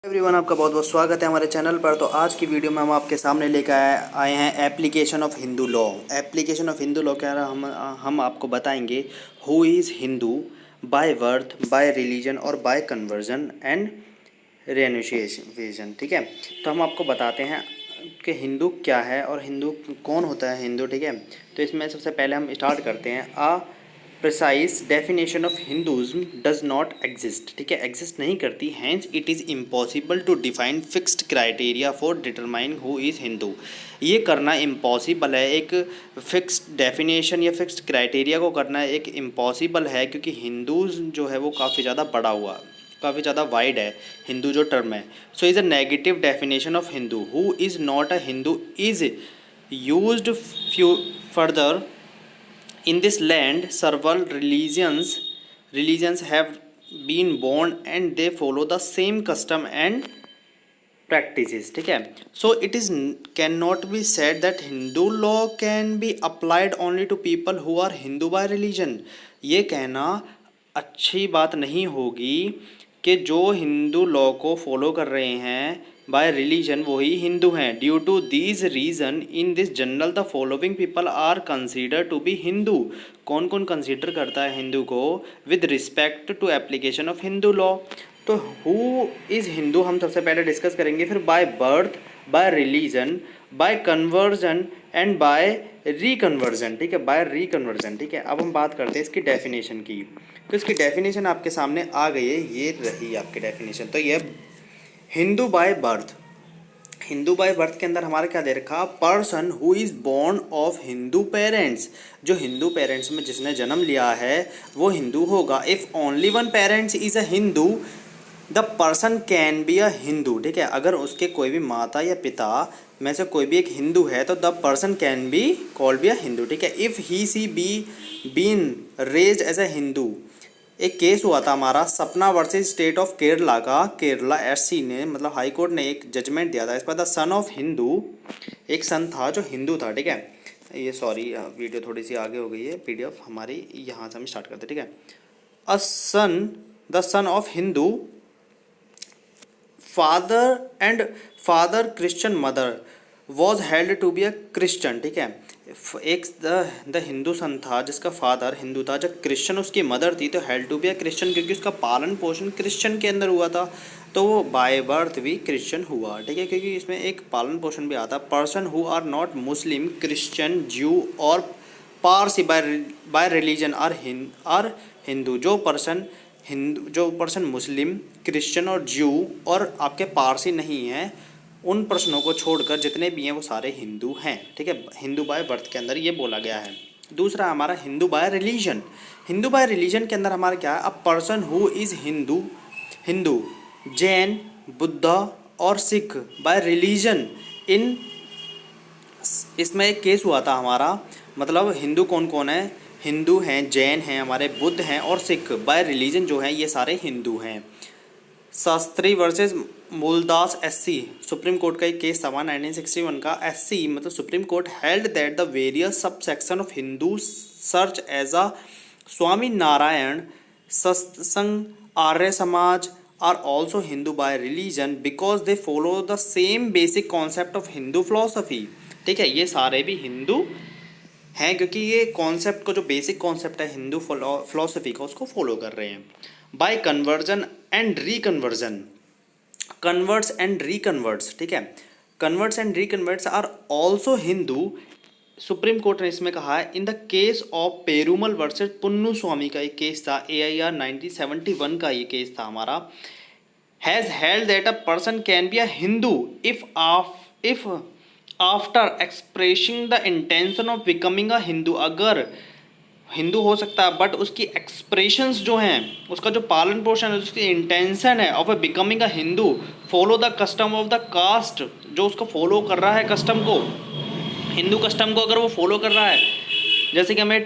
Everyone, आपका बहुत बहुत स्वागत है हमारे चैनल पर। तो आज की वीडियो में हम आपके सामने लेकर आए हैं application of Hindu law. Application of Hindu law क्या रहा, हम आपको बताएंगे who is Hindu by birth, by religion और बाय कन्वर्जन एंड रेनुशिएशन। ठीक है, तो हम आपको बताते हैं कि हिंदू क्या है और हिंदू कौन होता है हिंदू। ठीक है, तो इसमें सबसे पहले हम स्टार्ट करते हैं। Precise definition of Hinduism does not exist. ठीक है, एग्जिस्ट नहीं करती, hence it is impossible to define fixed criteria for determine who is Hindu. ये करना इम्पॉसिबल है, एक फिक्स्ड डेफिनेशन या फिक्स्ड क्राइटेरिया को करना एक इम्पॉसिबल है, क्योंकि हिंदूज़ जो है वो काफ़ी ज़्यादा बड़ा हुआ, काफ़ी ज़्यादा वाइड है हिंदू जो टर्म है। So is a negative definition of Hindu. Who is not a Hindu is used few further. In this land, several religions have been born and they follow the same custom and practices. ठीक है, so it is cannot be said that Hindu law can be applied only to people who are Hindu by religion. ये कहना अच्छी बात नहीं होगी कि जो हिंदू लॉ को फॉलो कर रहे हैं बाय रिलीजन वही हिंदू हैं। Due to these reason in this general the following people are consider to be Hindu. कौन कौन कंसीडर करता है हिंदू को with respect to application of Hindu law. तो हु इज़ हिंदू हम सबसे पहले डिस्कस करेंगे, फिर by birth, by religion, by conversion and by reconversion. ठीक है, बाय रिकन्वर्जन। ठीक है, अब हम बात करते हैं इसकी डेफिनेशन की। तो इसकी डेफिनेशन आपके सामने आ गई है, ये रही आपकी डेफिनेशन। तो ये Hindu by birth, Hindu by birth के अंदर हमारा क्या दे रखा, person who is born of Hindu parents. जो हिंदू पेरेंट्स में जिसने जन्म लिया है वो हिंदू होगा। If only one parents is a Hindu the person can B a Hindu. ठीक है, अगर उसके कोई भी माता या पिता में से कोई भी एक हिंदू है तो the person can be called be a Hindu. ठीक है, इफ़ ही सी been raised as a Hindu. एक केस हुआ था हमारा सपना वर्सेस स्टेट ऑफ केरला का। केरला एससी ने, मतलब हाई कोर्ट ने एक जजमेंट दिया था इस पर। द सन ऑफ हिंदू, एक सन था जो हिंदू था। ठीक है, ये सॉरी वीडियो थोड़ी सी आगे हो गई है, पीडीएफ हमारी यहाँ से हम स्टार्ट करते। ठीक है, a son, the son of Hindu father Christian mother was held to be a Christian. ठीक है, एक द हिंदू सन था जिसका फादर हिंदू था, जब क्रिश्चियन उसकी मदर थी तो held to be a Christian, क्योंकि उसका पालन पोषण क्रिश्चियन के अंदर हुआ था, तो वो बाय बर्थ भी क्रिश्चियन हुआ। ठीक है, क्योंकि इसमें एक पालन पोषण भी आता। Person who are not Muslim, Christian, Jew और Parsi by religion are Hindu. जो पर्सन मुस्लिम, क्रिश्चियन और ज्यू और आपके पारसी नहीं हैं, उन प्रश्नों को छोड़कर जितने भी हैं वो सारे हिंदू हैं। ठीक है, हिंदू बाय बर्थ के अंदर ये बोला गया है। दूसरा हमारा Hindu by religion. Hindu by religion के अंदर हमारा क्या है, a person who is Hindu, Jain, Buddha और सिख बाय रिलीजन इन। इसमें एक केस हुआ था हमारा, मतलब हिंदू कौन कौन है, हिंदू हैं, जैन हैं, हमारे बुद्ध हैं और सिख बाय रिलीजन जो हैं ये सारे हिंदू हैं। Shastri versus Muldas SC, supreme court का एक केस था 1961 का। एससी मतलब supreme court held that the various sub section of Hindu search as a Swami Narayan, Satsang, Arya Samaj are also Hindu by religion because they follow the same basic concept of Hindu philosophy. ठीक है, ये सारे भी हिंदू हैं क्योंकि ये कॉन्सेप्ट को, जो बेसिक कॉन्सेप्ट है हिंदू फिलोसफी का, उसको फॉलो कर रहे हैं। By conversion and reconversion, converts and reconverts. ठीक है, converts and reconverts are also Hindu. Supreme court ने इसमें कहा है in the case of Perumal versus Punnuswami का एक केस था, AIR 1971 का ये केस था हमारा। Has held that a person can B a Hindu if after expressing the intention of becoming a Hindu. अगर हिंदू हो सकता है बट उसकी एक्सप्रेशंस जो हैं, उसका जो पालन पोषण है, उसकी इंटेंशन है of becoming a Hindu, follow the custom of the caste, जो उसको फॉलो कर रहा है कस्टम को, हिंदू कस्टम को अगर वो फॉलो कर रहा है, जैसे कि हमें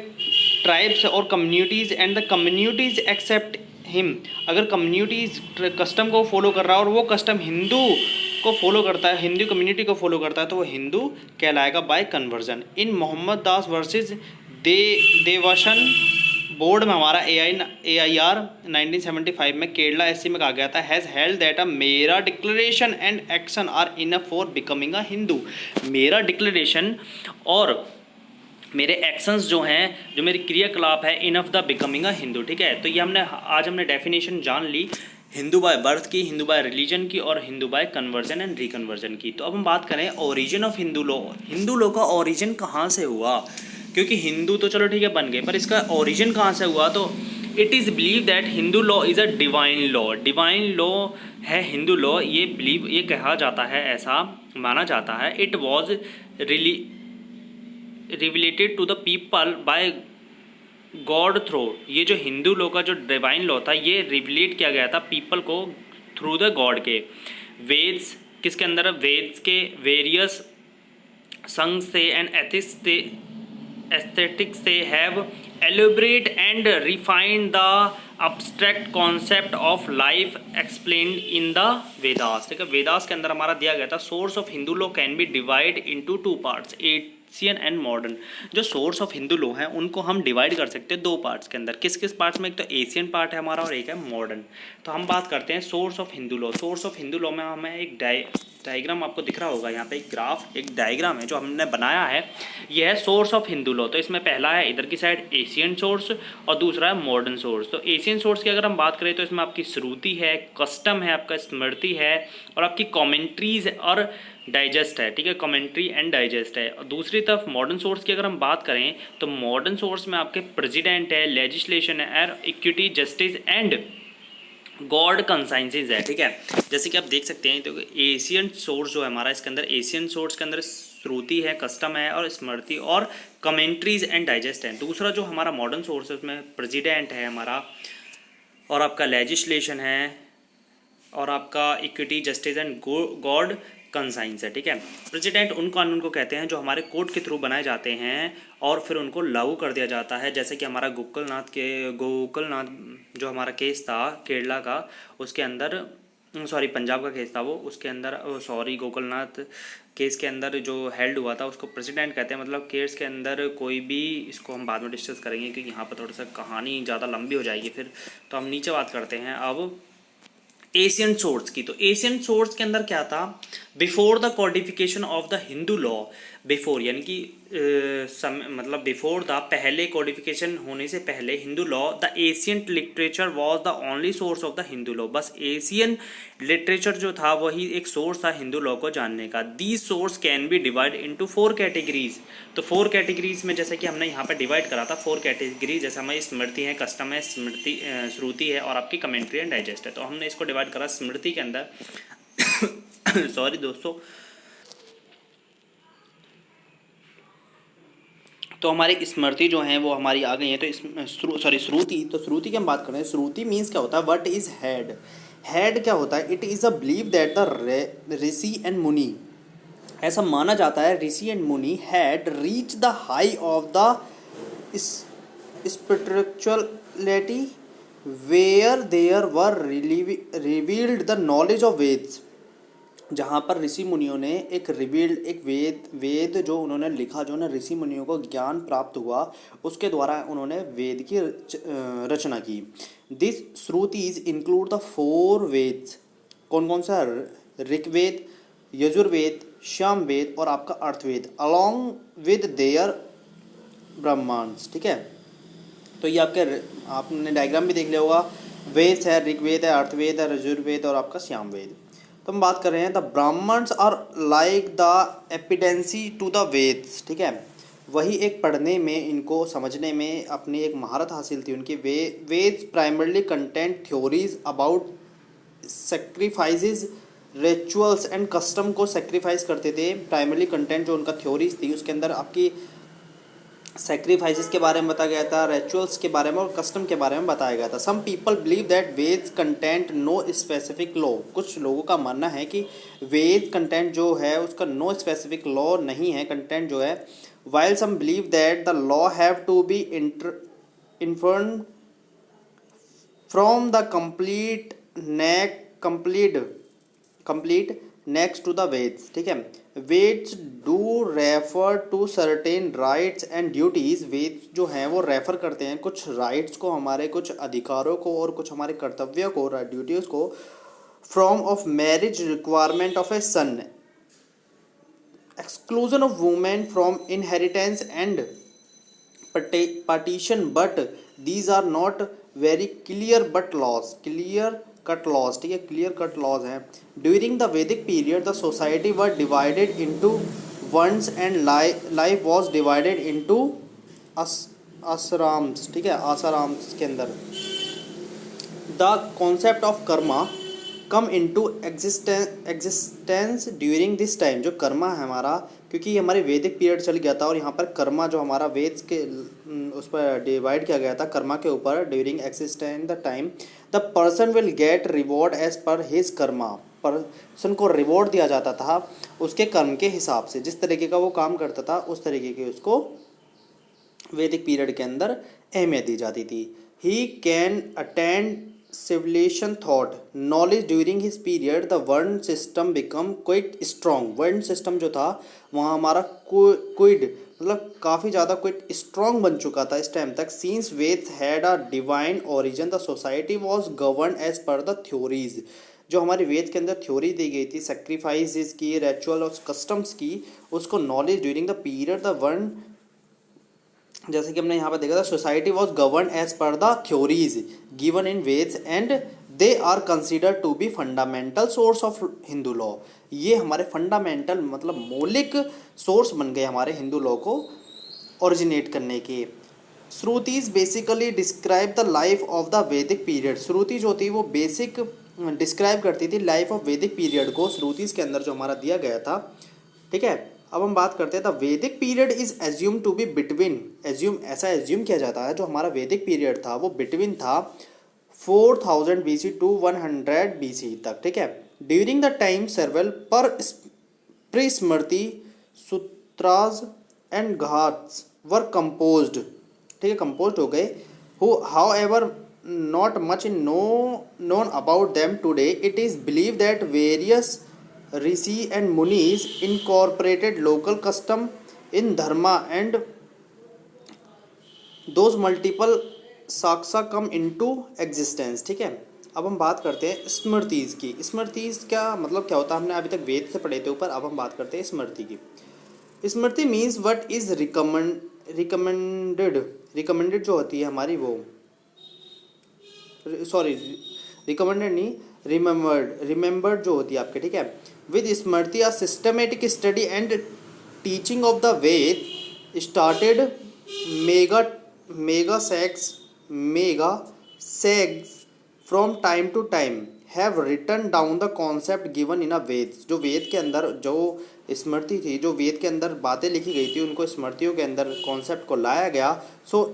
ट्राइब्स और communities and the communities accept him, अगर कम्युनिटीज़ कस्टम को फॉलो कर रहा है और वो कस्टम हिंदू को फॉलो करता है, हिंदू कम्युनिटी को फॉलो करता है, तो वो हिंदू कहलाएगा by conversion. In Mohammad Das versus Devaswom board में हमारा AIR 1975 में केरला SC में कहा गया था, has held that a mere declaration and action are enough for becoming a Hindu. Mere declaration और मेरे एक्शंस जो हैं, जो मेरी क्रियाकलाप है, enough the becoming a Hindu. ठीक है, तो ये आज हमने डेफिनेशन जान ली हिंदू बाय बर्थ की, हिंदू बाय रिलीजन की और हिंदू बाय कन्वर्जन एंड रिकन्वर्जन की। तो अब हम बात करें origin of Hindu law. Hindu law का ओरिजिन कहाँ से हुआ, क्योंकि हिंदू तो चलो ठीक है बन गए, पर इसका ओरिजिन कहाँ से हुआ? तो it is believe that Hindu law is a divine law. Divine law है हिंदू लॉ, ये कहा जाता है, ऐसा माना जाता है। It was revealed to the people by God through. ये जो हिंदू लॉ का जो डिवाइन लॉ था, ये रिविलेट किया गया था पीपल को थ्रू द गॉड के। वेद्स किसके अंदर? वेद्स के वेरियस संघ से एंड एस्थेटिक्स से have एलिब्रेट and refined the abstract concept of life explained in the Vedas। ठीक है, वेदास के अंदर हमारा दिया गया था source of Hindu law can be divide into two parts, Asian and modern. जो सोर्स ऑफ हिंदू लॉ है उनको हम डिवाइड कर सकते हैं दो पार्ट्स के अंदर। किस किस पार्ट्स में? एक तो एशियन पार्ट है हमारा और एक है मॉडर्न। तो हम बात करते हैं source of Hindu law. Source of Hindu law में हमें एक डायग्राम आपको दिख रहा होगा, यहाँ पे एक ग्राफ, एक डायग्राम है जो हमने बनाया है, ये है सोर्स ऑफ हिंदू लॉ। तो इसमें पहला है इधर की साइड एशियन सोर्स और दूसरा है मॉडर्न सोर्स। तो एशियन सोर्स की अगर हम बात करें तो इसमें आपकी श्रुति है, कस्टम है, आपका स्मृति है और आपकी कमेंट्रीज और डाइजेस्ट है। ठीक है, कमेंट्री एंड डाइजेस्ट है। और दूसरी तरफ मॉडर्न सोर्स की अगर हम बात करें तो मॉडर्न सोर्स में आपके प्रेसिडेंट है, लेजिस्लेशन है, इक्विटी, जस्टिस एंड गॉड कंसाइंसेज है। ठीक है, जैसे कि आप देख सकते हैं, तो एशियन सोर्स जो है हमारा, इसके अंदर एशियन सोर्स के अंदर श्रुति है, कस्टम है और स्मृति और कमेंट्रीज एंड डाइजेस्ट है। दूसरा जो हमारा मॉडर्न सोर्स है उसमें प्रेसिडेंट है हमारा और आपका लेजिस्लेशन है और आपका equity, justice and God conscience है। ठीक है, प्रेसिडेंट उन कानून को कहते हैं जो हमारे कोर्ट के थ्रू बनाए जाते हैं और फिर उनको लागू कर दिया जाता है। जैसे कि हमारा गोकुलनाथ जो हमारा केस था केरला का, उसके अंदर पंजाब का केस था वो, उसके अंदर गोकुलनाथ केस के अंदर जो हेल्ड हुआ था उसको प्रेसिडेंट कहते हैं। मतलब केस के अंदर कोई भी, इसको हम बाद में डिस्कस करेंगे क्योंकि यहाँ पर थोड़ा सा कहानी ज़्यादा लंबी हो जाएगी फिर, तो हम नीचे बात करते हैं अब एशियन सोर्स की। तो एशियन सोर्स के अंदर क्या था? Before the codification of the Hindu law, before यानी कि मतलब बिफोर द, पहले कॉडिफिकेशन होने से पहले Hindu law, the Asian literature was the only source of the Hindu law. बस एशियन लिटरेचर जो था वही एक सोर्स था हिंदू लॉ को जानने का। These source can be divide into 4 categories. तो 4 कैटेगरीज में जैसे कि हमने यहाँ पे डिवाइड करा था 4 कैटेगरी, जैसे हमारी स्मृति है, कस्टम है, श्रुति है और आपकी कमेंट्री एंड डाइजेस्ट है। तो हमने इसको डिवाइड करा स्मृति के अंदर सॉरी दोस्तों, तो हमारी स्मृति जो है वो हमारी आ गई है। तो श्रुति, तो श्रुति की हम बात करें, श्रुति मीन्स क्या होता है? What is head? हेड क्या होता है? It is a believe that the rishi and muni, ऐसा माना जाता है rishi and muni had reach the high of the spirituality where there were revealed the knowledge of Vedas. जहाँ पर ऋषि मुनियों ने एक वेद जो उन्होंने लिखा, जो ना ऋषि मुनियों को ज्ञान प्राप्त हुआ, उसके द्वारा उन्होंने वेद की रचना की। This श्रुतिज include the 4 Vedas. कौन कौन सा? ऋग्वेद, यजुर्वेद, सामवेद और आपका अर्थवेद, अलॉन्ग विद देयर ब्रह्मांड्स। ठीक है, तो ये आपने डायग्राम भी देख लिया होगा। वेद है, ऋग्वेद है, अर्थवेद है, यजुर्वेद और आपका सामवेद। तो हम बात कर रहे हैं the Brahmins are like the dependency to the Vedas. ठीक है, वही एक पढ़ने में, इनको समझने में अपनी एक महारत हासिल थी उनकी। Vedas primarily content theories about sacrifices, rituals and custom को सेक्रीफाइस करते थे। प्राइमरली कंटेंट जो उनका थ्योरीज थी उसके अंदर आपकी सेक्रीफाइसेस के बारे में बताया गया था, रिचुअल्स के बारे में और कस्टम के बारे में बताया गया था। Some people believe that Veda content no specific law. कुछ लोगों का मानना है कि वेद कंटेंट जो है उसका नो स्पेसिफिक लॉ नहीं है, कंटेंट जो है। While some believe that the law have to be inferred from the complete next to the Vedas, ठीक है। Vedas do refer to certain rights and duties. Vedas जो हैं वो रेफर करते हैं कुछ राइट्स को, हमारे कुछ अधिकारों को और कुछ हमारे कर्तव्यों को, ड्यूटीज़ को। From of marriage requirement of a son, exclusion of women from inheritance and partition, but these are not very clear but laws, clear cut laws, ठीक है, clear cut laws हैं। during the Vedic period the society was divided into ones and life was divided into ashrams, ठीक है, ashrams के अंदर the concept of karma come into existence during this time. जो कर्मा है हमारा, क्योंकि हमारे वैदिक पीरियड चल गया था और यहाँ पर कर्मा जो हमारा वेद के उस पर डिवाइड किया गया था कर्मा के ऊपर। During existence the time the person will get reward as per his karma. Person को रिवॉर्ड दिया जाता था उसके कर्म के हिसाब से, जिस तरीके का वो काम करता था उस तरीके की उसको वैदिक पीरियड के अंदर अहमियत दी जाती थी। He can attend civilization thought knowledge during his period the word system become quite strong। word system जो था वहाँ हमारा quite मतलब काफ़ी ज़्यादा quite strong बन चुका था इस टाइम तक। since Veds had a divine origin the society was governed as per the theories। जो हमारे वेद के अंदर थ्योरी दी गई थी सेक्रीफाइसेस की, रिचुअल और कस्टम्स की, उसको knowledge during the period the one, जैसे कि हमने यहाँ पर देखा था, society was govern as per the theories given in Vedas and they are consider to be fundamental source of Hindu law. ये हमारे फंडामेंटल मतलब मौलिक सोर्स बन गए हमारे हिंदू लॉ को ओरिजिनेट करने के। Shrutis basically describe the life of the Vedic period. Shruti जो थी वो बेसिक डिस्क्राइब करती थी लाइफ ऑफ वैदिक पीरियड को, श्रुतिज के अंदर जो हमारा दिया गया था, ठीक है। अब हम बात करते हैं the Vedic period is assume to be between, assume ऐसा एज्यूम किया जाता है जो हमारा वैदिक पीरियड था वो बिटवीन था 4000 BC टू 100 BC तक, ठीक है। ड्यूरिंग द टाइम सेवरल पर प्रीस्मृति सूत्रास एंड घाट्स वर कंपोज्ड, ठीक है, कंपोज्ड हो गए। How ever not much known about them today. It is believed that various rishi and munis incorporated local custom in dharma and those multiple saksa come into existence, ठीक है। अब हम बात करते हैं स्मृतिज की। स्मृतिज क्या मतलब क्या होता है, हमने अभी तक वेद से पढ़े थे ऊपर, अब हम बात करते हैं स्मृति की। स्मृति मीन्स व्हाट इज रिकमेंडेड जो होती है हमारी वो, सॉरी रिकमेंडेड नहीं, रिमेंबर्ड जो होती है आपके, ठीक है। With Smriti a systematic study and teaching of the Veda started mega sex from time to time have written down the concept given in a Veda. जो वेद के अंदर जो स्मृति थी, जो वेद के अंदर बातें लिखी गई थी, उनको स्मृतियों के अंदर कॉन्सेप्ट को लाया गया। So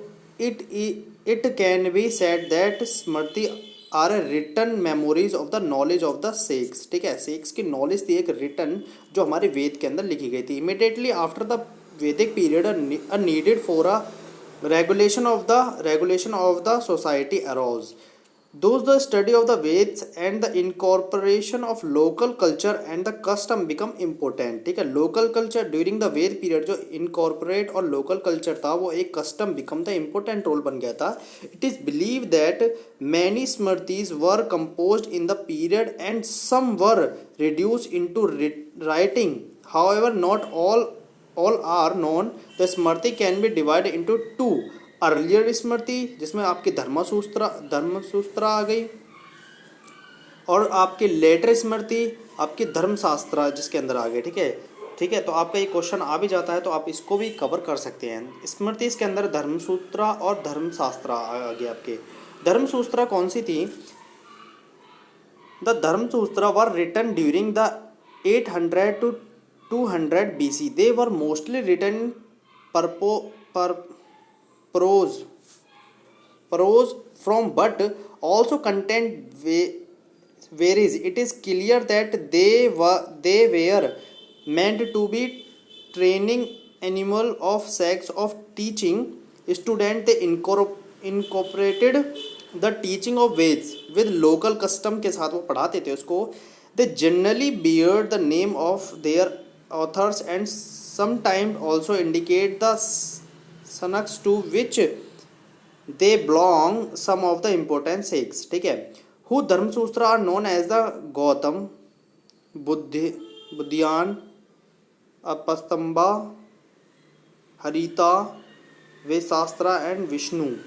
it can be said that smriti are written memories of the knowledge of the सेक्स, ठीक है। सेक्स की नॉलेज थी एक रिटन जो हमारे वेद के अंदर लिखी गई थी। Immediately after the Vedic period a needed for a regulation of the society arose. Thus the study of the Veds and the incorporation of local culture and the custom become important, ठीक है। local culture during the Ved period जो incorporate और local culture था वो एक custom become the important role बन गया था। It is believed that many Smritis were composed in the period and some were reduced into writing. However, not all are known. The Smriti can be divided into two. Earlier Smriti जिसमें आपकी धर्मसूत्रा आ गई, और आपकी letter स्मृति आपकी धर्मशास्त्र जिसके अंदर आ गई, ठीक है, ठीक है। तो आपका ये क्वेश्चन आ भी जाता है तो आप इसको भी कवर कर सकते हैं। स्मृति इसके अंदर धर्मसूत्रा और धर्मशास्त्र आ गया आपके। धर्मसूत्रा कौन सी थी? The Dharmasutra were written during the 800 to 200 BC. They were mostly written prose from but also content varies. It is clear that they were meant to be training animal of sex of teaching student. They incorporated the teaching of Veds with local custom के साथ वो पढ़ाते थे उसको। They generally bear the name of their authors and sometimes also indicate the sanaks to which they belong some of the important sects. ठीक है. Who Dharmasutra are known as the Gautam, Buddhyan, Apastamba, Harita, Vesastra and Vishnu.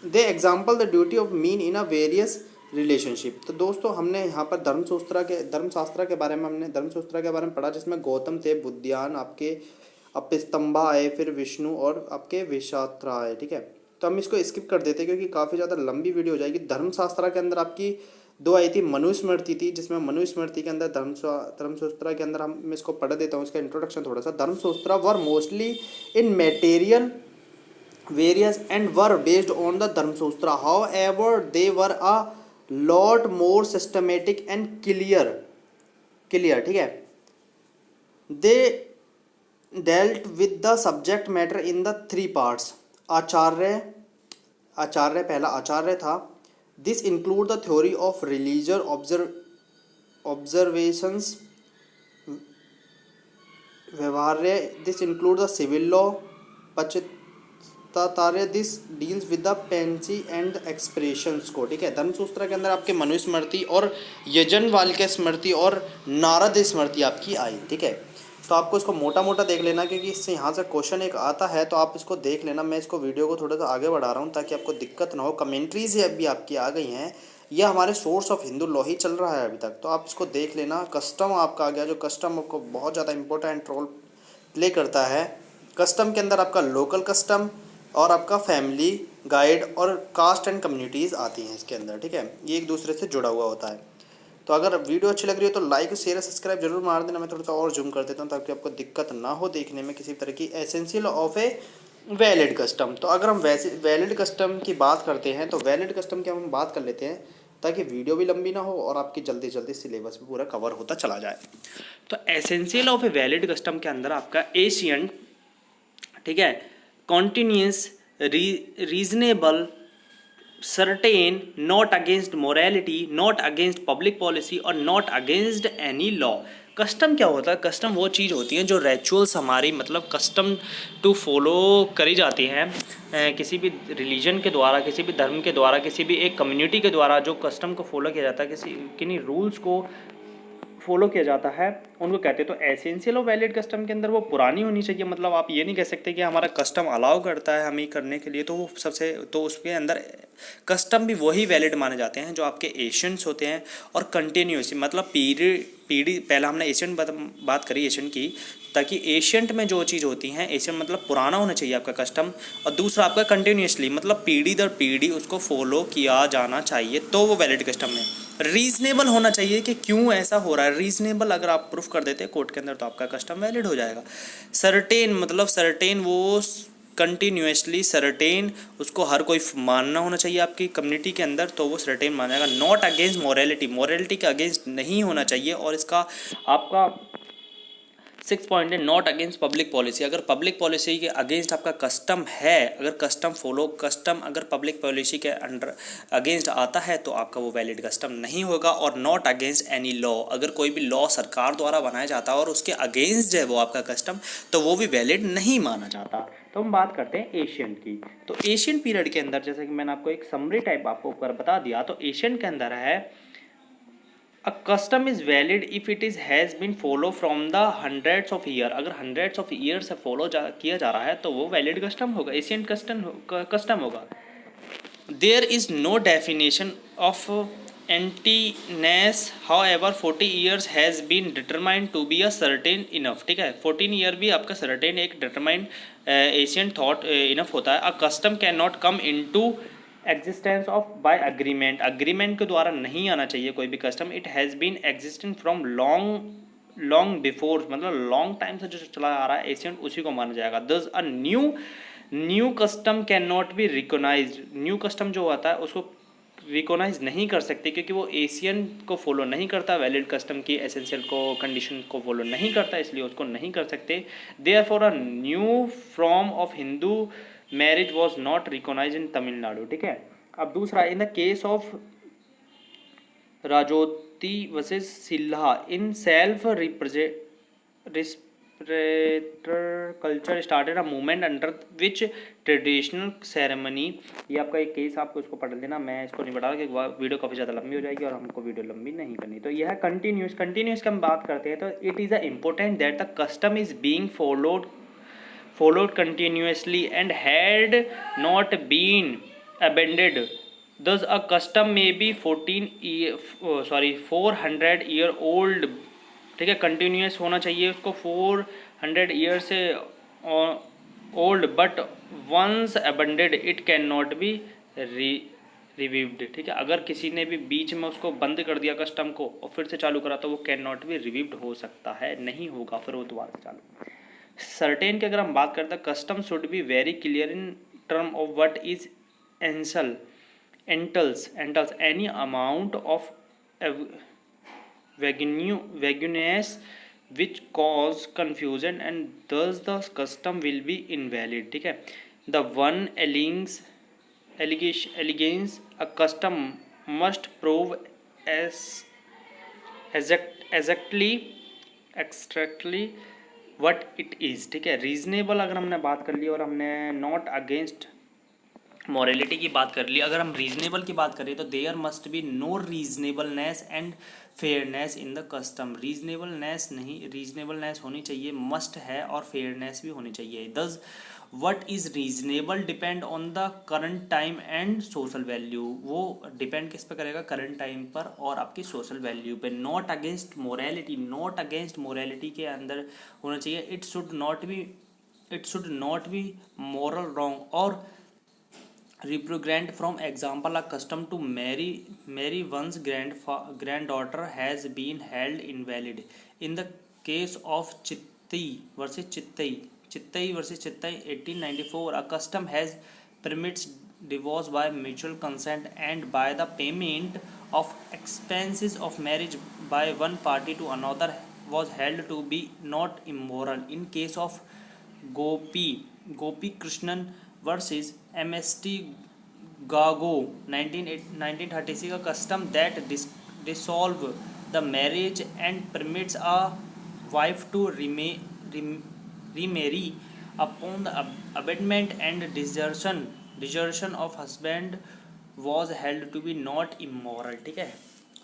They example the duty of mean in a various relationship. तो दोस्तों हमने यहाँ पर धर्मशास्त्र के बारे में पढ़ा, जिसमें गौतम थे, बुद्धियान आपके, अपस्तंभा आए, फिर विष्णु और आपके विशात्रा आए. ठीक है. तो हम इसको स्किप कर देते हैं क्योंकि काफ़ी ज़्यादा लंबी वीडियो हो जाएगी. धर्मशास्त्र के अंदर आपकी 2 आई थी. मनुस्मृति थी, जिसमें मनुस्मृति के अंदर धर्मसूत्र के अंदर हम इसको पढ़ देता हूँ, इसका इंट्रोडक्शन थोड़ा सा. Dharmasutra were mostly in material various and were based on the Dharmasutra. However, they were a lot more systematic and clear. ठीक है. They dealt with the subject matter in the 3 parts. आचार्य पहला आचार्य था. This include the theory of religious observations. व्यवहार्य, this include the civil law. तारे this deals with the Pence and expressions को. ठीक है. धर्मसूत्र के अंदर आपके मनुस्मृति और यजनवाल्क्य स्मृति और नारद स्मृति आपकी आई. ठीक है. तो आपको इसको मोटा मोटा देख लेना क्योंकि इससे यहाँ से क्वेश्चन एक आता है, तो आप इसको देख लेना. मैं इसको वीडियो को थोड़ा सा आगे बढ़ा रहा हूँ ताकि आपको दिक्कत ना हो. कमेंट्रीज अभी आपकी आ गई हैं, यह हमारे सोर्स ऑफ हिंदू लॉ ही चल रहा है अभी तक, तो आप इसको देख लेना. कस्टम आपका आ गया, जो कस्टम आपको बहुत ज़्यादा इंपॉर्टेंट रोल प्ले करता है. कस्टम के अंदर आपका लोकल कस्टम और आपका फैमिली गाइड और कास्ट एंड कम्युनिटीज़ आती हैं इसके अंदर. ठीक है. ये एक दूसरे से जुड़ा हुआ होता है. तो अगर वीडियो अच्छी लग रही हो तो लाइक शेयर सब्सक्राइब जरूर मार देना. मैं थोड़ा सा और जूम कर देता हूँ ताकि आपको दिक्कत ना हो देखने में किसी तरह की. Essential of a valid custom. तो अगर हम वैसे वैलिड कस्टम की बात करते हैं तो वैलिड कस्टम की हम बात कर लेते हैं ताकि वीडियो भी लंबी ना हो और आपकी जल्दी जल्दी सिलेबस भी पूरा कवर होता चला जाए. तो essential of a valid custom के अंदर आपका एशियंट, ठीक है, continuous, reasonable, certain, not against morality, not against public policy और not against any law. Custom क्या होता है? कस्टम वो चीज़ होती है जो रिचुअल्स हमारी, मतलब कस्टम टू फॉलो करी जाती हैं किसी भी रिलीजन के द्वारा, किसी भी धर्म के द्वारा, किसी भी एक कम्युनिटी के द्वारा जो कस्टम को फॉलो किया जाता है, किन्हीं रूल्स को फॉलो किया जाता है, उनको कहते हैं. तो एसेंशियल और वैलिड कस्टम के अंदर वो पुरानी होनी चाहिए. मतलब आप ये नहीं कह सकते कि हमारा कस्टम अलाउ करता है हमें करने के लिए, तो वो सबसे, तो उसके अंदर कस्टम भी वही वैलिड माने जाते हैं जो आपके एशियंट्स होते हैं. और कंटिन्यूस, मतलब पीढ़ी पहला हमने एशियंट बात करी एशियंट की, ताकि एशियंट में जो चीज़ होती हैं, एशियंट मतलब पुराना होना चाहिए आपका कस्टम. और दूसरा आपका कंटिन्यूसली, मतलब पीढ़ी दर पीढ़ी उसको फॉलो किया जाना चाहिए, तो वो वैलिड कस्टम है. रीजनेबल होना चाहिए कि क्यों ऐसा हो रहा है. रीजनेबल अगर आप प्रूफ कर देते हैं कोर्ट के अंदर तो आपका कस्टम वैलिड हो जाएगा. सर्टेन, मतलब सर्टेन वो कंटिन्यूसली सर्टेन, उसको हर कोई मानना होना चाहिए आपकी कम्युनिटी के अंदर, तो वो सर्टेन माना जाएगा. नॉट अगेंस्ट मोरालिटी, मोरालिटी के अगेंस्ट नहीं होना चाहिए. और इसका आपका 6 पॉइंट है, नॉट अगेंस्ट पब्लिक पॉलिसी. अगर पब्लिक पॉलिसी के अगेंस्ट आपका कस्टम है, अगर कस्टम अगर पब्लिक पॉलिसी के अंडर अगेंस्ट आता है तो आपका वो वैलिड कस्टम नहीं होगा. और नॉट अगेंस्ट एनी लॉ, अगर कोई भी लॉ सरकार द्वारा बनाया जाता है और उसके अगेंस्ट है वो आपका कस्टम, तो वो भी वैलिड नहीं माना जाता. तो हम बात करते हैं एशियंट की. तो एशियंट पीरियड के अंदर, जैसे कि मैंने आपको एक समरी टाइप आपको ऊपर बता दिया, तो एशियंट के अंदर है A custom is valid if it has been follow from the hundreds of year. अगर hundreds of years से follow किया जा रहा है तो वो valid custom होगा, ancient custom होगा. There is no definition of antiness. However, 40 years has been determined to be a certain enough. ठीक है, 14 year भी आपका certain एक determined ancient thought enough होता है. A custom cannot come into existence of by agreement, agreement के द्वारा नहीं आना चाहिए कोई भी custom. It has been existent from long before, मतलब लॉन्ग टाइम से जो चला आ रहा है एशियंट, उसी को माना जाएगा. दस a new custom can not B recognised. New custom जो आता है उसको रिकोगनाइज नहीं कर सकते क्योंकि वो एशियन को फॉलो नहीं करता, वैलिड कस्टम की एसेंशियल को कंडीशन को फॉलो नहीं करता, इसलिए उसको नहीं कर सकते. Therefore a new form of Hindu marriage was not recognise in Tamil Nadu. ठीक है. अब दूसरा, in the case of Jyoti versus Silha in self respecter culture started a movement under which traditional ceremony. ये आपका एक केस, आपको इसको पढ़ लेना, मैं इसको नहीं पढ़ा क्योंकि वीडियो काफ़ी ज़्यादा लंबी हो जाएगी और हमको वीडियो लंबी नहीं करनी। तो यह कंटिन्यूस की हम बात करते हैं तो it is a important that the custom is being followed continuously and had not been abandoned. Thus a custom may be 400 year old, ठीक है, कंटिन्यूस होना चाहिए उसको 400 ईयर से old, but once abandoned it can not be revived, ठीक है। अगर किसी ने भी बीच में उसको बंद कर दिया कस्टम को और फिर से चालू करा तो वो कैन नॉट बी रिवीव्ड हो सकता है, नहीं होगा फिर वो दोबारा से चालू। सर्टेन की अगर हम बात करते हैं, custom should be very clear in term of what is entails any amount of vagueness which cause confusion and thus the custom will be invalid, ठीक है। The one allegations a custom must prove as exactly what it is, ठीक है। Reasonable अगर हमने बात कर ली और हमने नॉट अगेंस्ट मॉरलिटी की बात कर ली, अगर हम रीजनेबल की बात करें तो there must be no reasonableness and fairness in the custom. Reasonableness नहीं, रीजनेबलनेस होनी चाहिए, मस्ट है, और फेयरनेस भी होनी चाहिए। दस what is reasonable depend on the current time and social value, वो डिपेंड किस पे करेगा, करंट टाइम पर और आपकी सोशल वैल्यू पे। Not against morality, not against morality के अंदर होना चाहिए। It should not be moral wrong और repugnant. From example, a custom to marry one's granddaughter has been held invalid in the case of Chittai versus Chittai 1894. A custom has permits divorce by mutual consent and by the payment of expenses of marriage by one party to another was held to be not immoral. In case of Gopi Krishnan versus MST Gago 1936, a custom that dissolve the marriage and permits a wife to remarry upon the abandonment and desertion of husband was held to be not immoral, ठीक है।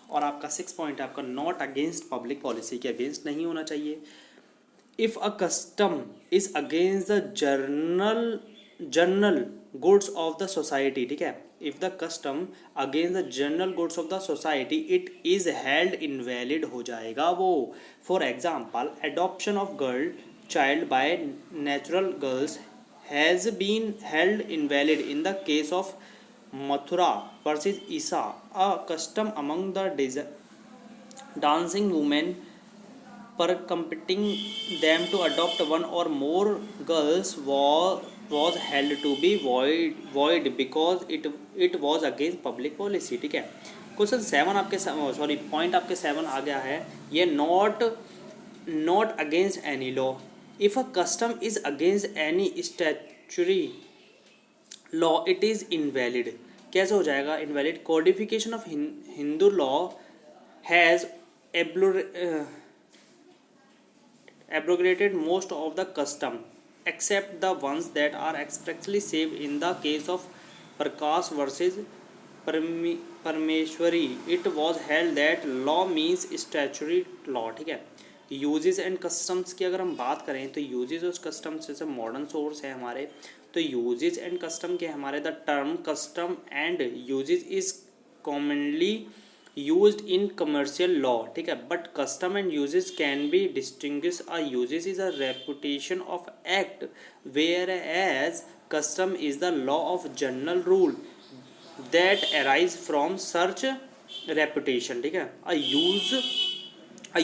और आपका 6 point है आपका not against public policy के against नहीं होना चाहिए। If a custom is against the general goods of the society, ठीक है, if the custom against the general goods of the society it is held invalid हो जाएगा वो। For example, adoption of girl child by natural girls has been held invalid in the case of Mathura versus Isa. A custom among the dancing women per competing them to adopt one or more girls was held to be void because it was against public policy, ठीक है। Question 7 आपके point आपके 7 आ गया है, ये not against any law. If a custom is against any statutory law it is invalid. कैसे हो जाएगा invalid? Codification of Hindu law has abrogated most of the custom except the ones that are expressly saved. In the case of Prakash versus Parmeshwari, it was held that law means statutory law, ठीक है। Uses and customs की अगर हम बात करें तो uses और customs जैसे मॉडर्न सोर्स है हमारे, तो यूजेस एंड कस्टम के हमारे the term custom and uses is commonly used in commercial law, ठीक है, but custom and uses can be distinguished. A uses is a repetition of act whereas custom is the law of general rule that arise from such repetition, ठीक है। a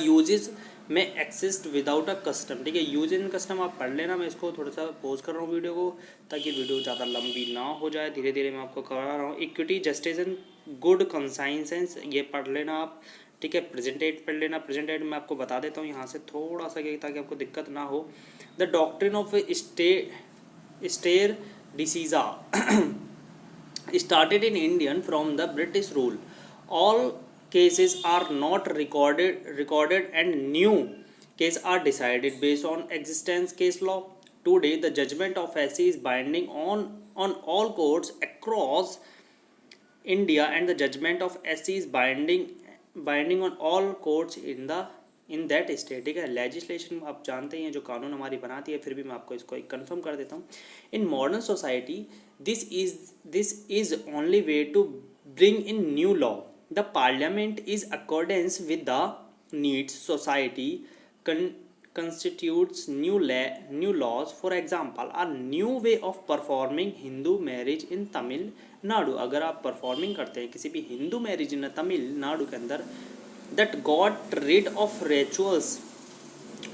uses may exist without a custom, ठीक है। Use and custom आप पढ़ लेना, मैं इसको थोड़ा सा पॉज कर रहा हूँ वीडियो को ताकि वीडियो ज़्यादा लंबी ना हो जाए, धीरे धीरे मैं आपको करा रहा हूँ। इक्विटी, जस्टिस एंड गुड कंसाइंसेंस ये पढ़ लेना आप, ठीक है। प्रेजेंटेट पढ़ लेना, प्रेजेंटेट मैं आपको बता देता हूँ यहाँ से थोड़ा सा ताकि आपको दिक्कत ना हो। The doctrine of stare decisis started in Indian from the British rule. All cases are not recorded and new cases are decided based on existence case law. Today the judgment of SC is binding on all courts across India, and the judgment of SC is binding on all courts in that state. ठीक है, legislation आप जानते हैं जो कानून हमारी बनाती है, फिर भी मैं आपको इसको एक कन्फर्म कर देता हूँ. In modern society this is only way to bring in new law. The parliament is accordance with the needs society constitutes new laws. For example, a new way of performing Hindu marriage in Tamil Nadu. अगर आप performing करते हैं किसी भी Hindu marriage in Tamil Nadu के अंदर, that got rid of rituals,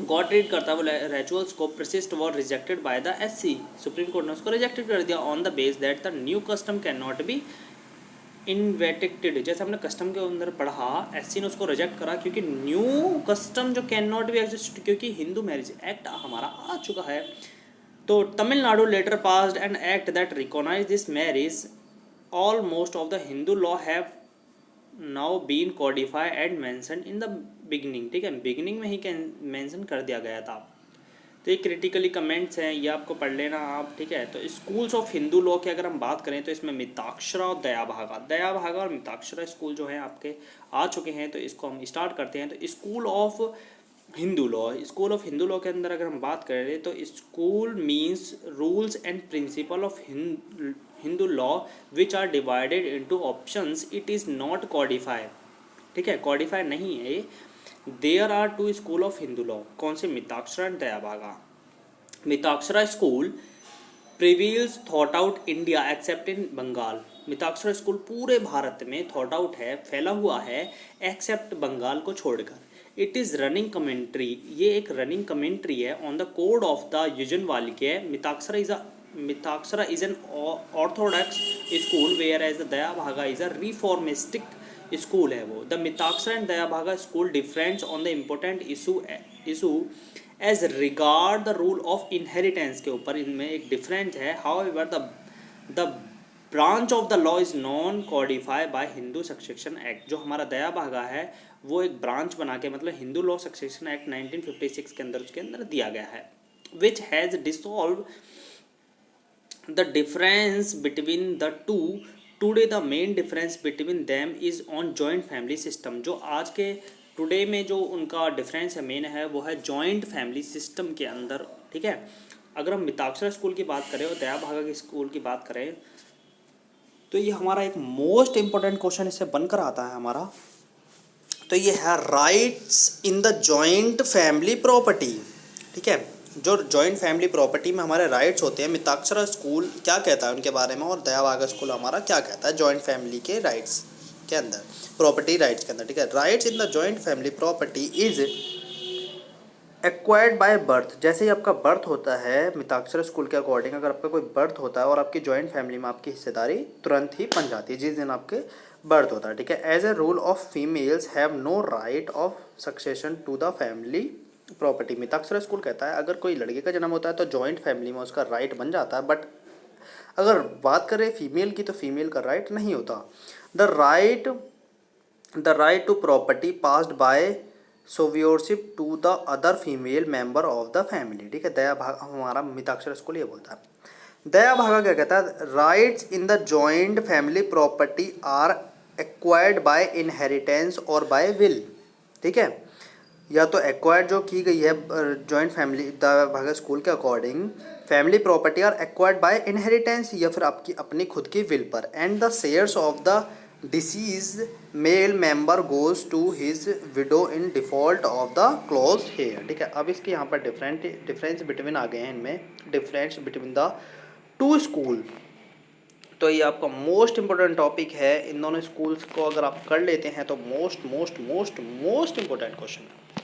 got rid करता है वो रिचुअल्स को, persist were rejected by the SC. Supreme court ने उसको रिजेक्टेड कर दिया on the base that the new custom can not be invented. जैसे हमने कस्टम के अंदर पढ़ा, SC ने उसको रिजेक्ट करा क्योंकि न्यू कस्टम जो कैन नॉट बी एग्जिस्ट, क्योंकि हिंदू मैरिज एक्ट हमारा आ चुका है. तो Tamil Nadu later passed an act that recognise this marriage. Almost of the Hindu law have now been codify and mention in the beginning. ठीक है, बिगनिंग में ही मैंशन कर दिया गया था. तो ये क्रिटिकली कमेंट्स हैं, ये आपको पढ़ लेना आप. ठीक है, तो स्कूल्स ऑफ हिंदू लॉ की अगर हम बात करें तो इसमें मिताक्षरा और दयाभागा और मिताक्षरा स्कूल जो हैं आपके आ चुके हैं. तो इसको हम स्टार्ट करते हैं. तो स्कूल ऑफ हिंदू लॉ के अंदर अगर हम बात करें तो school means rules and principle of Hindu law which are divided into options. It is not codified. ठीक है, कॉडिफाई नहीं है ये. There are two school of Hindu law. कौन से? Mitakshara and Dayabhaga. Mitakshara school prevails थॉट आउट India except in Bengal. Mitakshara school पूरे भारत में थॉट आउट है, फैला हुआ है, एक्सेप्ट बंगाल को छोड़कर. It is running commentary. ये एक रनिंग कमेंट्री है on the code of the Yajnavalkya. Mitakshara is an orthodox school whereas the Dayabhaga is a reformistic school है वो. The Mitakshara and Dayabhaga school difference on the important issue as regard the rule of inheritance के ऊपर इनमें एक difference है. However the branch of the law is non codified by Hindu succession act. जो हमारा दयाभागा है वो एक ब्रांच बना के, मतलब हिंदू लॉ सक्सेशन एक्ट 1956 के अंदर उसके अंदर दिया गया है, which has dissolve the difference between the two. Today the main difference between them is on joint family system. जो आज के टुडे में जो उनका डिफरेंस है मेन है वो है जॉइंट फैमिली सिस्टम के अंदर. ठीक है, अगर हम मिताक्षरा स्कूल की बात करें और दयाभागा की स्कूल की बात करें तो ये हमारा एक मोस्ट इम्पोर्टेंट क्वेश्चन इससे बनकर आता है हमारा. तो ये है rights in the joint family property. ठीक है, जो जॉइंट फैमिली प्रॉपर्टी में हमारे राइट्स होते हैं, मिताक्षरा स्कूल क्या कहता है उनके बारे में और दयाभागा स्कूल हमारा क्या कहता है जॉइंट फैमिली के राइट्स के अंदर, प्रॉपर्टी राइट्स के अंदर. ठीक है, rights in the joint family property is acquired by birth. जैसे ही आपका बर्थ होता है मिताक्षरा स्कूल के अकॉर्डिंग, अगर आपका कोई बर्थ होता है और आपकी जॉइंट फैमिली में आपकी हिस्सेदारी तुरंत ही बन जाती है जिस दिन आपके बर्थ होता है. ठीक है, as a rule of females have no right of succession to the family property. Mitakshara school कहता है अगर कोई लड़के का जन्म होता है तो जॉइंट फैमिली में उसका राइट बन जाता है, बट अगर बात करें फीमेल की तो फीमेल का राइट नहीं होता. The right to property passed by survivorship to the other female member of the family. ठीक है, दयाभागा हमारा मिताक्षरा स्कूल ये बोलता है. दयाभागा क्या कहता है? Rights in the joint family property are acquired by inheritance और बाय विल. ठीक है, या तो एक्वायर्ड जो की गई है जॉइंट फैमिली दयाभागा स्कूल के according, family property are acquired by inheritance या फिर आपकी अपनी खुद की विल पर. And the shares of the deceased male member goes to his widow in default of the clause heir. ठीक है, अब इसके यहाँ पर डिफरेंस बिटवीन आ गए हैं, इनमें difference between the two school. तो ये आपका मोस्ट इंपॉर्टेंट टॉपिक है. इन दोनों स्कूल्स को अगर आप कर लेते हैं तो मोस्ट इंपॉर्टेंट क्वेश्चन है.